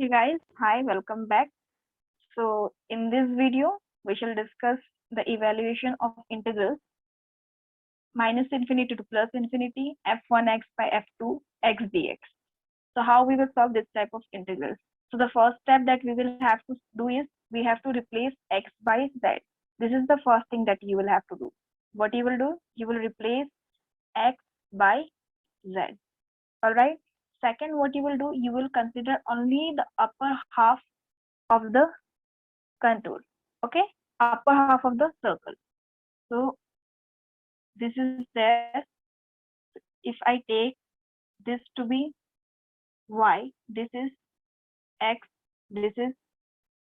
Hey guys, hi, welcome back. So in this video, we shall discuss the evaluation of integrals minus infinity to plus infinity f1x by f2 x dx. So how we will solve this type of integrals. So the first step that we will have to do is we have to replace x by z. This is the first thing that you will have to do. What you will do? You will replace x by z. Alright. Second, what you will do? You will consider only the upper half of the contour, okay, upper half of the circle. So this is there. If I take this to be y, this is x, this is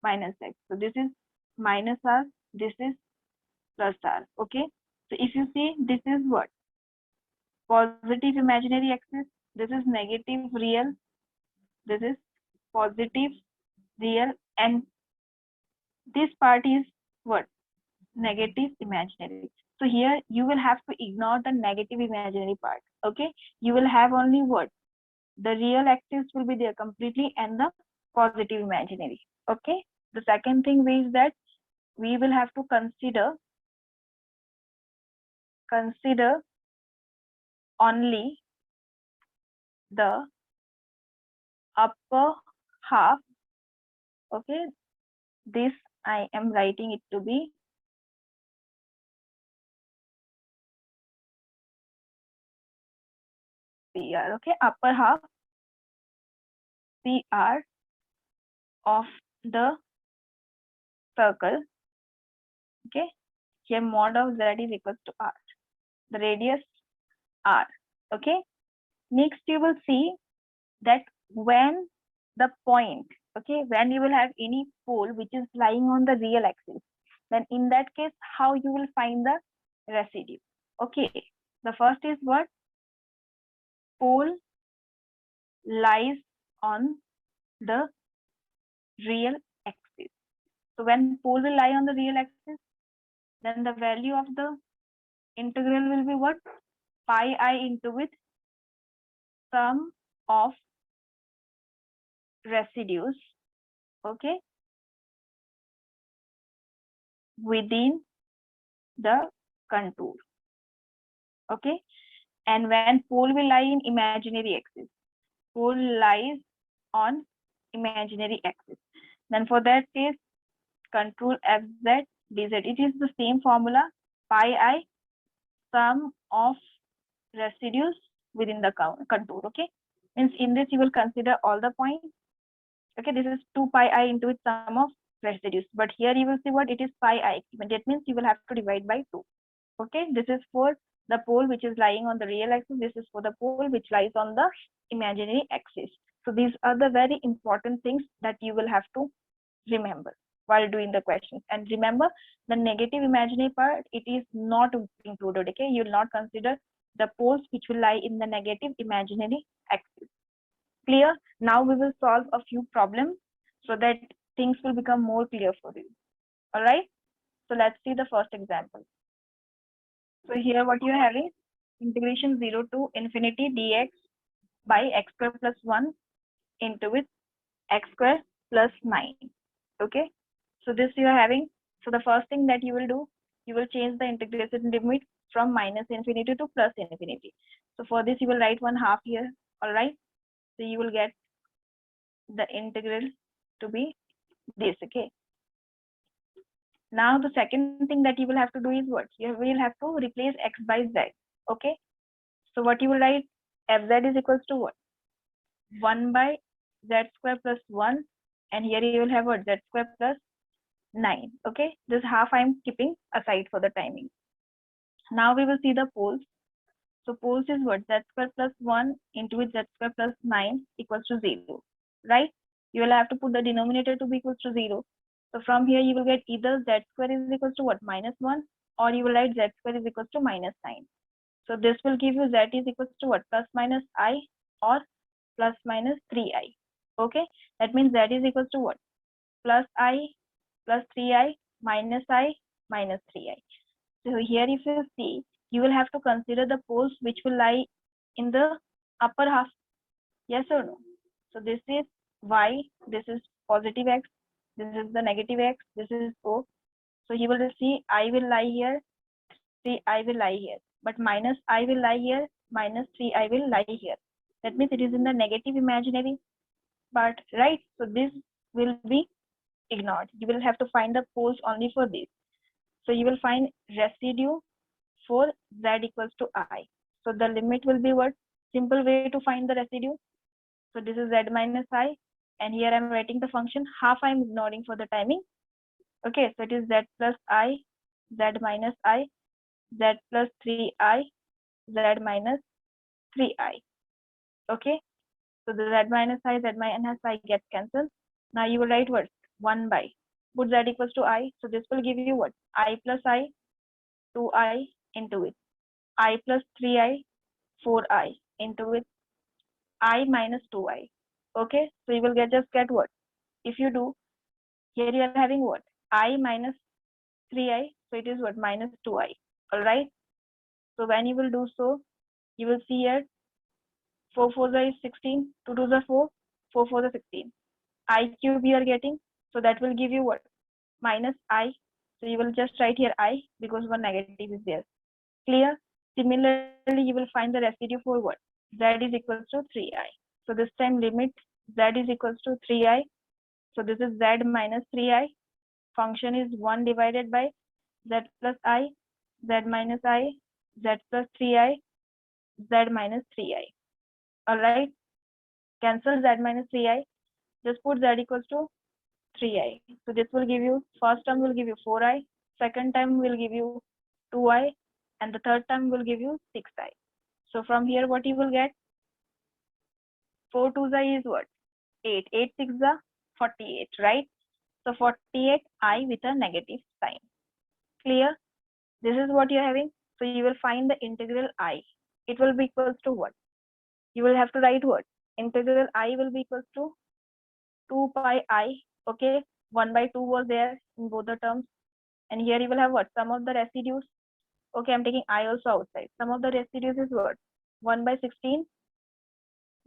minus x. So this is minus r, this is plus r, okay. So if you see, this is what? Positive imaginary axis, this is negative real, this is positive real, and this part is what? Negative imaginary. So here you will have to ignore the negative imaginary part, okay. You will have only what? The real axis will be there completely and the positive imaginary, okay. The second thing is that we will have to consider only the upper half, okay. This I am writing it to be PR, okay, upper half PR of the circle, okay. Here mod of z is equals to r, the radius r, okay. Next you will see that when the point, okay, when you will have any pole which is lying on the real axis, then in that case how you will find the residue, okay. The first is what? Pole lies on the real axis. So when pole will lie on the real axis, then the value of the integral will be what? Pi I into with sum of residues, okay, within the contour, okay. And when pole will lie in imaginary axis, pole lies on imaginary axis, then for that case control fz dz, it is the same formula, pi I sum of residues within the contour, okay. Means in this you will consider all the points, okay. This is 2 pi I into with sum of residues, but here you will see what? It is pi I, that means you will have to divide by 2, okay. This is for the pole which is lying on the real axis, this is for the pole which lies on the imaginary axis. So these are the very important things that you will have to remember while doing the questions. And remember, the negative imaginary part, it is not included, okay. You will not consider the poles which will lie in the negative imaginary axis. Clear? Now we will solve a few problems so that things will become more clear for you. All right. So let's see the first example. So here what you are having, integration 0 to infinity dx by x square plus 1 into with x square plus 9. Okay. So this you are having. So the first thing that you will do, you will change the integration limit from minus infinity to plus infinity. So for this you will write 1/2 here. All right. So you will get the integral to be this, okay. Now the second thing that you will have to do is what? You will have to replace x by z, okay. So what you will write? Fz is equals to what? 1 by z square plus 1, and here you will have what? Z square plus 9, okay. This half I am keeping aside for the timing. Now we will see the poles. So poles is what? Z square plus 1 into with z square plus 9 equals to 0, right? You will have to put the denominator to be equals to 0. So from here you will get either z square is equals to what? -1, or you will write z square is equals to -9. So this will give you z is equals to what? Plus minus I or plus minus 3i. Okay, that means z is equals to what? Plus I plus 3i minus I minus 3i. So here if you see, you will have to consider the poles which will lie in the upper half. Yes or no? So this is y, this is positive x, this is the negative x, this is o. So he will see I will lie here, 3i will lie here, but minus I will lie here, minus 3i will lie here. That means it is in the negative imaginary part, right? So this will be ignored. You will have to find the poles only for this. So you will find residue for z equals to I. So the limit will be what? Simple way to find the residue. So this is z minus I, and here I'm writing the function half. I'm ignoring for the timing. Okay, so it is z plus I, z minus I, z plus 3i, z minus 3i. Okay, so the z minus I gets cancelled. Now you will write what? 1 by. Put z equals to I. So this will give you what? I plus I, 2i into it. I plus 3i, 4i into it. I minus 2i. Okay, so you will just get what? If you do, here you are having what? I minus 3i, so it is what? Minus 2i. All right. So when you will do so, you will see here 4 4 is 16, 2 2 is 4, 4 4 is 16. I cube you are getting, so that will give you what? Minus I. So you will just write here I because one negative is there. Clear? Similarly, you will find the residue for what? Z is equals to 3i. So this time limit z is equals to 3i. So this is z minus 3i. Function is 1 divided by z plus I, z minus I, z plus 3i, z minus 3i. Alright, cancel z minus 3i. Just put z equals to 3i. So this will give you, first term will give you 4i, second time will give you 2i, and the third term will give you 6i. So from here what you will get? 4 2i is what? 8. 8 6 is 48, right? So 48i with a negative sign. Clear? This is what you're having. So you will find the integral I. It will be equals to what? You will have to write what? Integral I will be equals to 2 pi I. Okay, 1 by 2 was there in both the terms. And here you will have what? Sum of the residues. Okay, I'm taking I also outside. Sum of the residues is what? 1 by 16.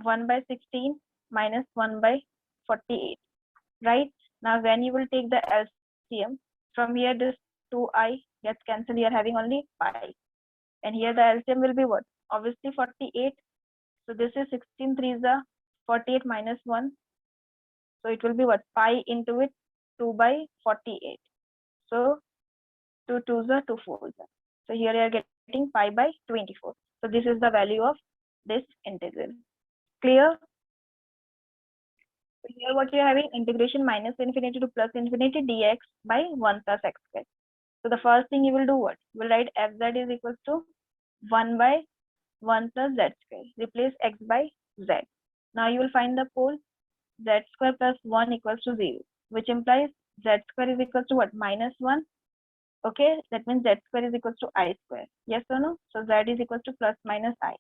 1 by 16 minus 1 by 48. Right? Now when you will take the LCM, from here this 2I gets cancelled. You are having only pi. And here the LCM will be what? Obviously 48. So this is 16 3 is 48 minus 1. So it will be what? Pi into it, 2 by 48. So 2 2 is 2 4 is. So here you are getting pi by 24. So this is the value of this integral. Clear? So here what you are having? Integration minus infinity to plus infinity dx by 1 plus x squared. So the first thing you will do what? You will write fz is equals to 1 by 1 plus z square. Replace x by z. Now you will find the pole z square plus 1 equals to 0, which implies z square is equals to what? Minus 1. Okay, that means z square is equals to I square. Yes or no? So z is equals to plus minus I.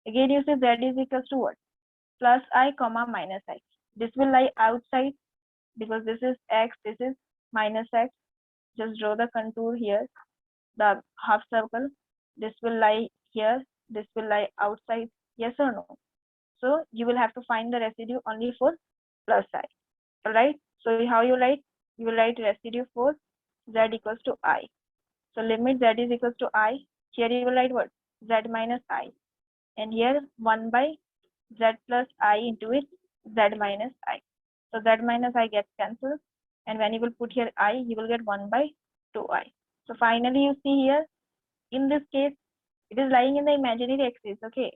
Again you say z is equals to what? Plus I comma minus I. This will lie outside because this is x, this is minus x. Just draw the contour here, the half circle. This will lie here, this will lie outside. Yes or no? So you will have to find the residue only for plus I. Alright, so how you write? You will write residue for z equals to I. So limit z is equals to I. Here you will write what? Z minus I. And here 1 by z plus I into it, z minus I. So z minus I gets cancelled. And when you will put here I, you will get 1 by 2i. So finally you see here, in this case, it is lying in the imaginary axis. Okay.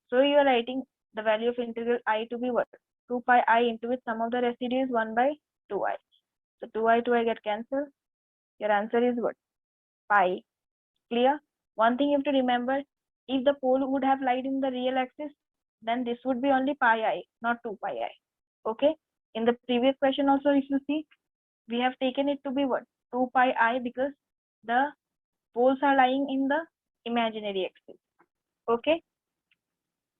So you are writing the value of integral I to be what? 2 pi I into it, sum of the residue is 1 by 2i. So 2i get cancelled. Your answer is what? Pi. Clear? One thing you have to remember, if the pole would have lied in the real axis, then this would be only pi I, not 2 pi I. Okay? In the previous question also, if you see, we have taken it to be what? 2 pi I because the poles are lying in the imaginary axis. Okay?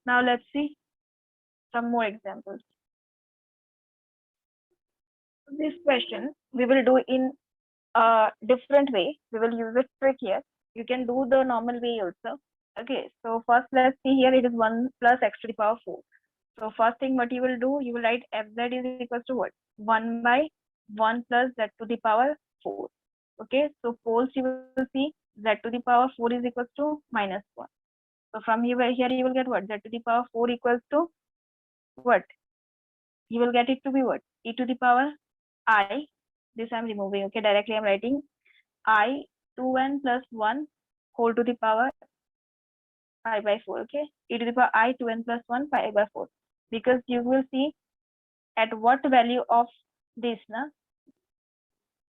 Now let's see some more examples. This question we will do in a different way. We will use a trick here. You can do the normal way also. Okay, so first let's see here, it is 1 plus x to the power 4. So first thing what you will do, you will write fz is equals to what? 1 by 1 plus z to the power 4. Okay, so poles you will see z to the power 4 is equals to minus 1. So from here you will get what? Z to the power 4 equals to what? You will get it to be what? E to the power I. This I'm removing. Okay, directly I'm writing I 2n plus 1 whole to the power pi by 4. Okay, e to the power I 2n plus 1 pi by 4. Because you will see at what value of this, na?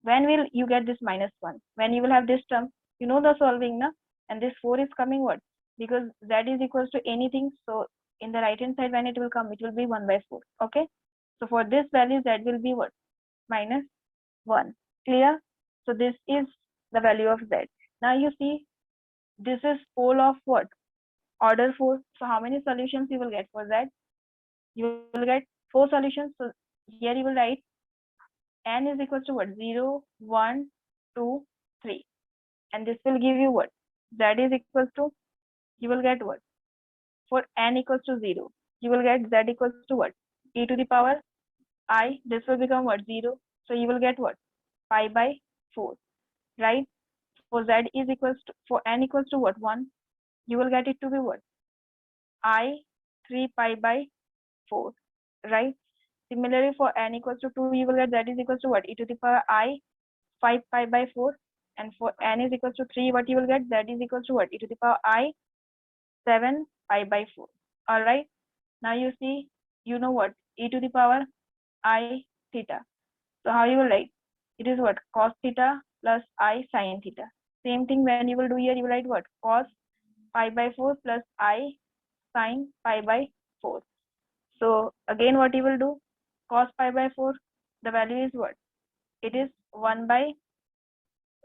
When will you get this minus 1? When you will have this term, you know the solving, na? And this 4 is coming what? Because z is equals to anything. So in the right hand side, when it will come, it will be 1 by 4. Okay. So for this value, z will be what? Minus 1. Clear? So this is the value of z. Now you see, this is pole of what? Order 4. So how many solutions you will get for z? You will get 4 solutions. So here you will write n is equals to what? 0, 1, 2, 3. And this will give you what? Z is equals to, you will get what? For n equals to 0, you will get z equals to what? E to the power I. This will become what? 0. So you will get what? Pi by 4. Right? For z is equals to, for n equals to what? 1. You will get it to be what? I 3 pi by 4. Right? Similarly, for n equals to 2, you will get z is equals to what? E to the power I 5 pi by 4. And for n is equals to 3, what you will get? Z is equals to what? E to the power I 7 pi by 4. All right. Now you see, you know what? E to the power I theta. So how you will write? It is what? Cos theta plus I sin theta. Same thing when you will do here, you will write what? Cos pi by 4 plus I sin pi by 4. So again, what you will do? Cos pi by 4, the value is what? It is 1 by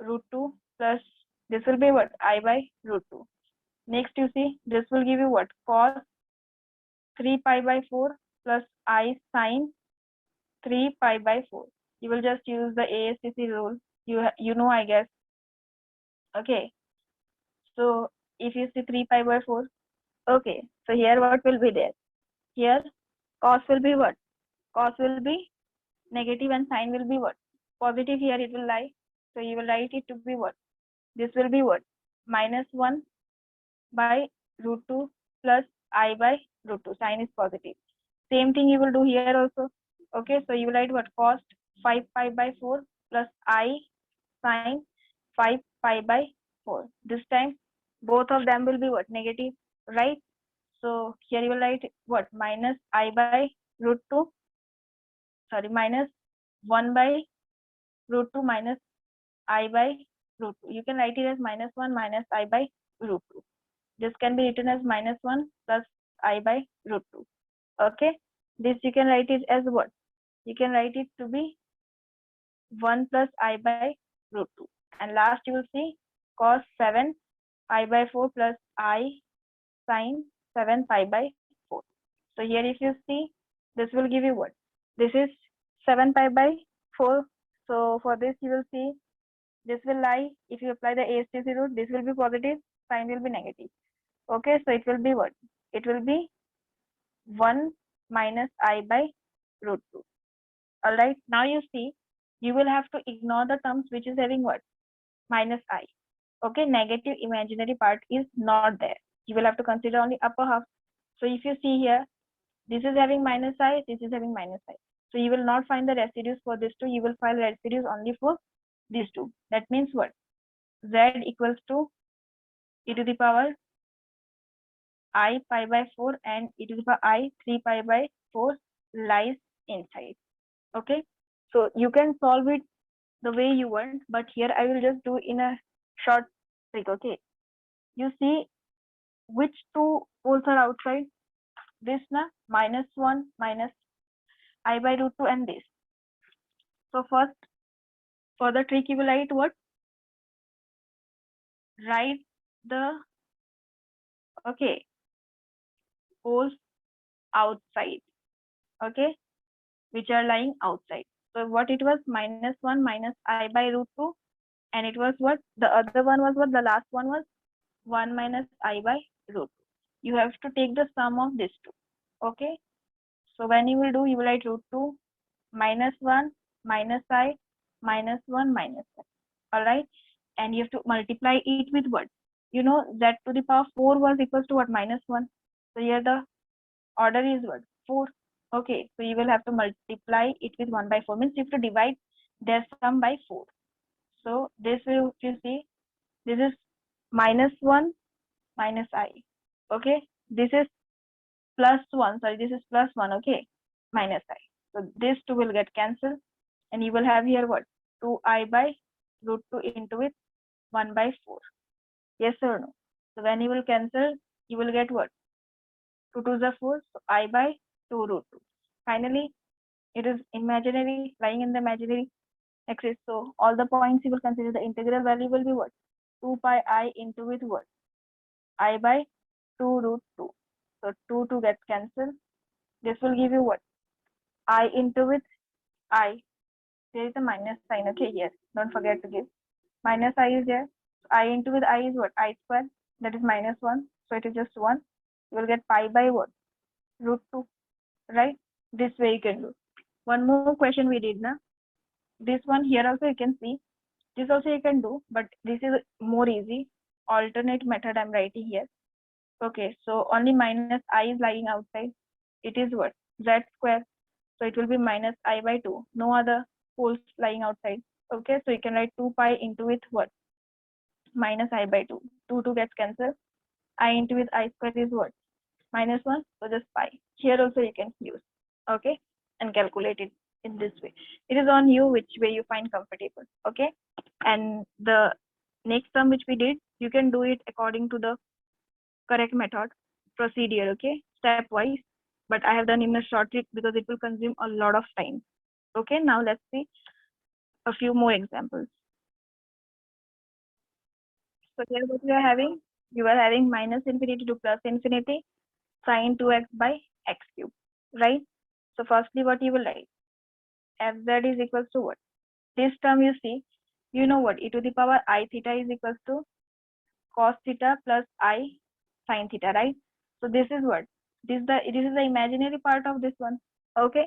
root 2 plus this will be what? I by root 2. Next you see, this will give you what? Cos 3 pi by 4 plus I sin 3 pi by 4. You will just use the ASTC rule. You know, I guess. Okay. So if you see 3 pi by 4, okay. So here what will be there? Here cos will be what? Cos will be negative and sin will be what? Positive. Here it will lie. So you will write it to be what? This will be what? Minus 1 by root 2 plus I by root 2. Sin is positive. Same thing you will do here also. Okay, so you will write what? Cos 5 pi by 4 plus I sin 5 pi by 4. This time both of them will be what? Negative, right? So here you will write what? Minus I by root 2. Sorry, minus 1 by root 2 minus I by root 2. You can write it as minus 1 minus I by root 2. This can be written as minus 1 plus I by root 2. Okay. This you can write it as what? You can write it to be 1 plus I by root 2. And last you will see cos 7 pi by 4 plus I sin 7 pi by 4. So here if you see, this will give you what? This is 7 pi by 4. So for this you will see, this will lie. If you apply the ASTC rule, this will be positive, sign will be negative. Okay, so it will be what? It will be 1 minus I by root 2. All right, now you see, you will have to ignore the terms which is having what? Minus I. Okay, negative imaginary part is not there. You will have to consider only upper half. So if you see here, this is having minus I, this is having minus I. So you will not find the residues for this two. You will find residues only for these two. That means what? Z equals to e to the power I pi by 4 and e to the power I 3 pi by 4 lies inside. Okay, so you can solve it the way you want, but here I will just do in a short trick. Okay, you see which two poles are outside? This na minus 1 minus I by root 2 and this. So first for the trick you will write what? Write the poles outside, okay, which are lying outside. So what it was? Minus 1 minus I by root 2, and it was what? The other one was what? The last one was 1 minus I by root 2. You have to take the sum of these two. Okay, So when you will do, you will write root 2 minus 1 minus I minus 1 minus I. Alright, and you have to multiply it with what? You know z to the power 4 was equals to what? Minus 1. So here the order is what? 4. Okay, so you will have to multiply it with 1 by 4, means you have to divide their sum by 4. So this will, if you see, this is minus 1 minus I. Okay, this is plus 1, sorry, this is plus 1, okay, minus I. So this 2 will get cancelled, and you will have here what? 2I by root 2 into it 1 by 4. Yes or no? So when you will cancel, you will get what? 2 to the 4, so I by 2 root 2. Finally, it is imaginary, lying in the imaginary axis. So all the points you will consider, the integral value will be what? 2 pi I into with what? I by 2 root 2. So 2 gets cancelled. This will give you what? I into with I. There is a minus sign. Okay, yes. Don't forget to give. Minus I is there. I into with I is what? I square. That is minus 1. So it is just 1. You will get pi by what? Root 2. Right? This way you can do. One more question we did now. This one here also you can see. This also you can do, but this is more easy. Alternate method I'm writing here. Okay, so only minus I is lying outside. It is what? Z square. So it will be minus I by 2. No other poles lying outside. Okay, so you can write 2 pi into with what? Minus I by 2. 2 gets cancelled. I into with I square is what? Minus 1. So just pi. Here also you can use. Okay, and calculate it in this way. It is on you which way you find comfortable. Okay, and the next sum which we did, you can do it according to the correct method procedure. Okay, stepwise, but I have done in a short trick because it will consume a lot of time. Okay, now let's see a few more examples. So here what you are having minus infinity to plus infinity sine 2x by x cube, right? So firstly what you will write? Fz is equals to what? This term you see, you know what? E to the power I theta is equals to cos theta plus I sine theta, right? So this is what? This is the imaginary part of this one. Okay.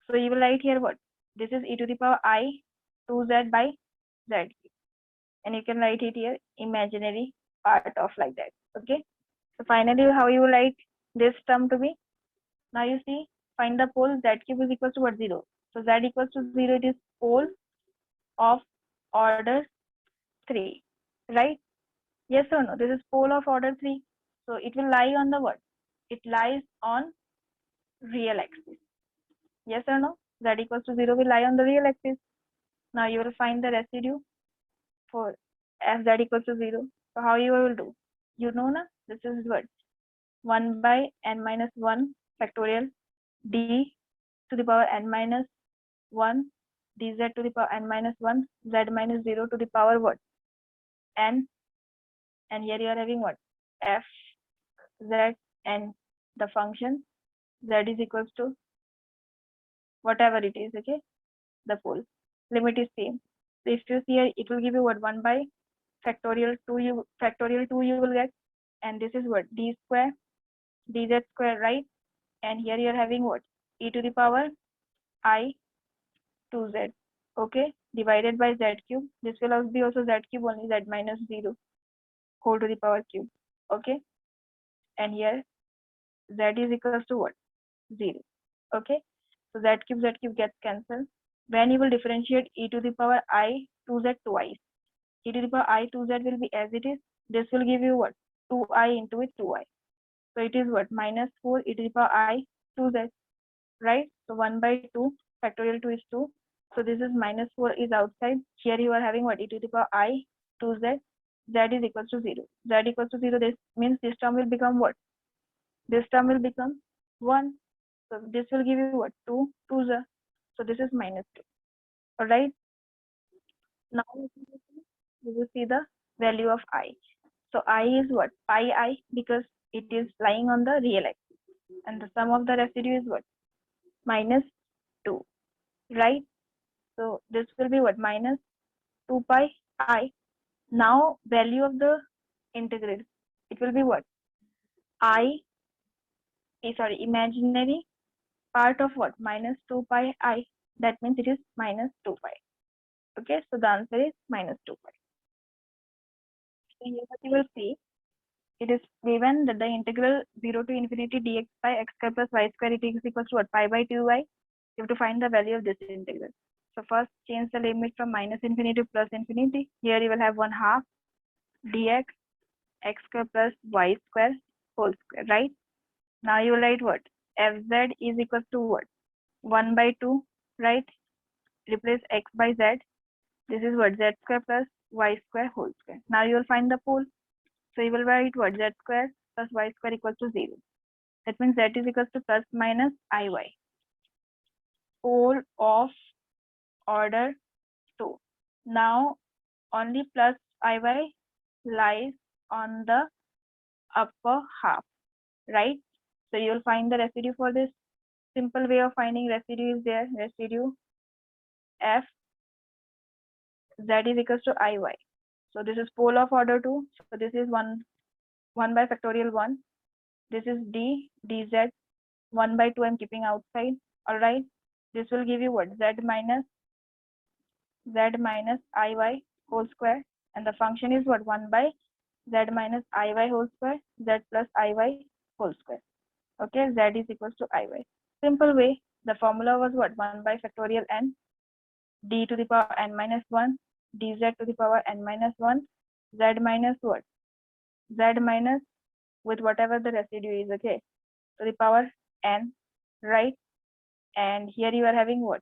So you will write here what? This is e to the power I 2z by z. And you can write it here imaginary part of like that. Okay. So finally how you will write this term to be? Now you see, find the pole z cube is equals to what? 0. So z equals to 0, it is pole of order 3, right? Yes or no? This is pole of order 3. So it will lie on the what? It lies on real axis. Yes or no? Z equals to 0 will lie on the real axis. Now you will find the residue for f z equals to 0. So how you will do? You know na? This is what? 1 by n minus 1 factorial d to the power n minus 1 dz to the power n minus 1 z minus 0 to the power what? N. And here you are having what? F z and the function z is equals to whatever it is. Okay, the pole limit is same. So if you see here, it will give you what? 1 by factorial 2 you will get, and this is what? D square dz square, right? And here you are having what? E to the power I 2z. Okay, divided by z cube. This will be also z cube, only z minus 0 whole to the power cube. Okay, and here z is equals to what? 0. Okay, so z cube gets cancelled. When you will differentiate e to the power I 2z twice, e to the power I 2z will be as it is. This will give you what? 2i into it 2i. So it is what? Minus 4 e to the power I 2z, right? So 1 by 2 factorial 2 is 2. So this is minus 4 is outside. Here you are having what? E to the power I 2z. Z is equals to 0. Z equals to 0. This means this term will become what? This term will become 1. So this will give you what? 2 2z. So this is minus 2. Alright. Now you will see the value of I. So I is what? Pi I, because it is lying on the real axis. And the sum of the residue is what? Minus 2. Right? So this will be what? Minus 2 pi I. Now value of the integral. It will be what? Imaginary part of what? Minus 2 pi I. That means it is minus 2 pi. Okay, so the answer is minus 2 pi. So here what you will see, it is given that the integral 0 to infinity dx by x square plus y square it is equals to what? Pi by 2y. You have to find the value of this integral. So first change the limit from minus infinity to plus infinity. Here you will have 1/2 dx x square plus y square whole square, right? Now you will write what? Fz is equals to what? 1 by 2, right? Replace x by z. This is what? Z square plus y square whole square. Now you will find the pole. So you will write what? Z square plus y square equals to 0. That means z is equals to plus minus iy. Pole of order 2. Now only plus iy lies on the upper half, right? So you will find the residue for this. Simple way of finding residue is there. Residue f z is equals to iy. So this is pole of order 2. So this is 1 by factorial 1. This is d dz 1 by 2 I'm keeping outside. All right. This will give you what? Z minus iy whole square, and the function is what? 1 by z minus iy whole square, z plus iy whole square. Okay, z is equals to iy. Simple way. The formula was what? 1 by factorial n d to the power n minus 1 dz to the power n minus 1 z minus what? Z minus with whatever the residue is, okay, to the power n, right? And here you are having what?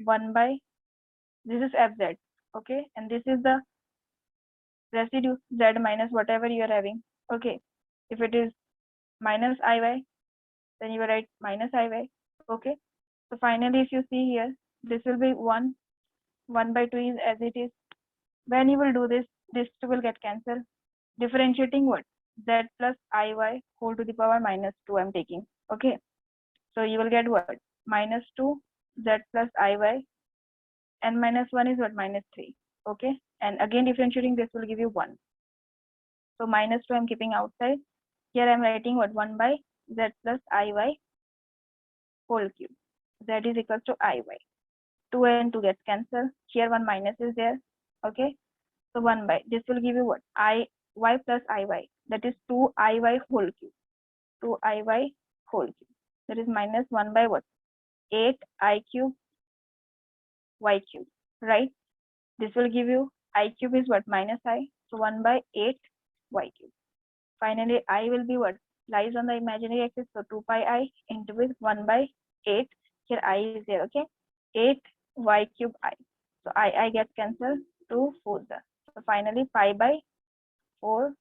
1 by, this is fz, okay, and this is the residue z minus whatever you are having, okay. If it is minus iy, then you will write minus iy, okay. So finally, if you see here, this will be 1 by 2 is as it is. When you will do this, this 2 will get cancelled. Differentiating what? Z plus iy whole to the power minus 2 I'm taking, okay. So you will get what? Minus 2 z plus iy, and minus 1 is what? Minus 3, okay. And again differentiating, this will give you 1. So minus 2 I'm keeping outside. Here I'm writing what? 1 by z plus iy whole cube. Z is equals to iy. 2 and 2 gets cancelled. Here one minus is there, okay. So 1 by, this will give you what? Y plus iy, that is 2 iy whole cube. 2 iy whole cube. That is minus 1 by what? 8 I cube y cube, right? This will give you I cube is what? Minus I. So 1 by 8 y cube. Finally, I will be what? Lies on the imaginary axis. So 2 pi I into with 1 by 8. Here I is there, okay? 8 y cube I. So I gets cancelled. 2 4. So finally, pi by 4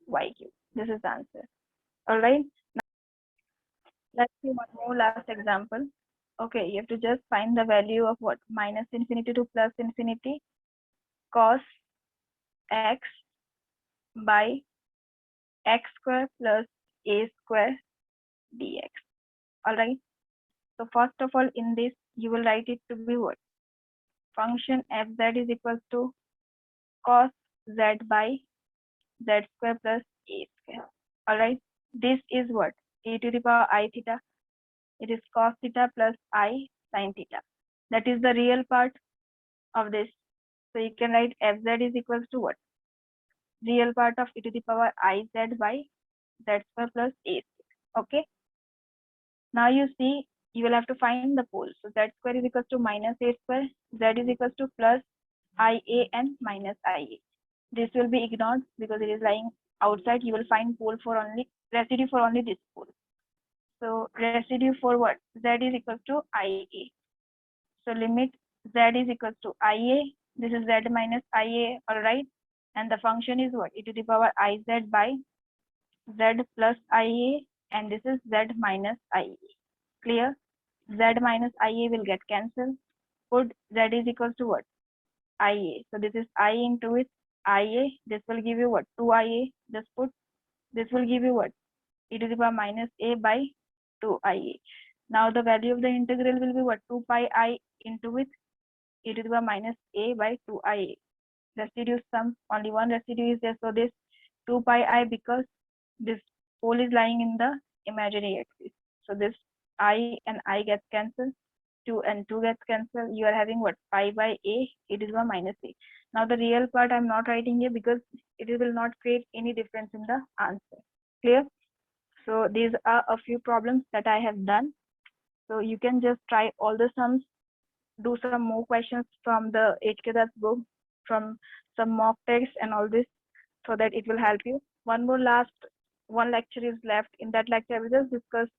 y cube. This is the answer. All right. Let's see one more last example. Okay, you have to just find the value of what? Minus infinity to plus infinity cos x by x square plus a square dx. All right. So first of all, in this, you will write it to be what? Function fz is equals to cos z by z square plus a square. All right. This is what? A to the power I theta. It is cos theta plus I sin theta. That is the real part of this. So you can write fz is equals to what? Real part of e to the power I z by z square plus a square. Okay. Now you see, you will have to find the pole. So z square is equals to minus a square. Z is equals to plus ia and minus ia. This will be ignored because it is lying outside. You will find pole for only residue for only this pole. So residue for what? Z is equals to ia. So limit z is equals to ia. This is z minus ia, all right. And the function is what? E to the power iz by z plus ia, and this is z minus ia. Clear? Z minus ia will get cancelled. Put z is equals to what? Ia. So this is I into it ia. This will give you what? 2ia. Just put, this will give you what? E to the power minus a by 2ia. Now the value of the integral will be what? 2 pi I into with e to the power minus a by 2ia. Residue sum, only one residue is there. So this 2 pi I, because this pole is lying in the imaginary axis. So this I and I gets cancelled, 2 and 2 gets cancelled. You are having what? Pi by a, it is a minus a. Now the real part I'm not writing here because it will not create any difference in the answer. Clear? So these are a few problems that I have done. So you can just try all the sums, do some more questions from the HK Das book, from some mock tests and all this, so that it will help you. One lecture is left. In that lecture, we just discuss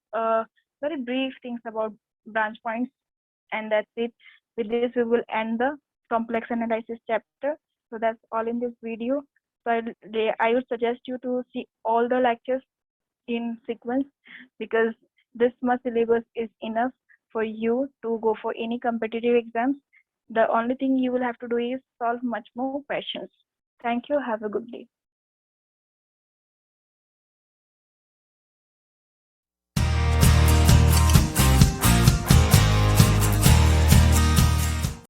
very brief things about branch points, and that's it. With this, we will end the complex analysis chapter. So that's all in this video. So I would suggest you to see all the lectures in sequence, because this much syllabus is enough for you to go for any competitive exams. The only thing you will have to do is solve much more questions. Thank you. Have a good day.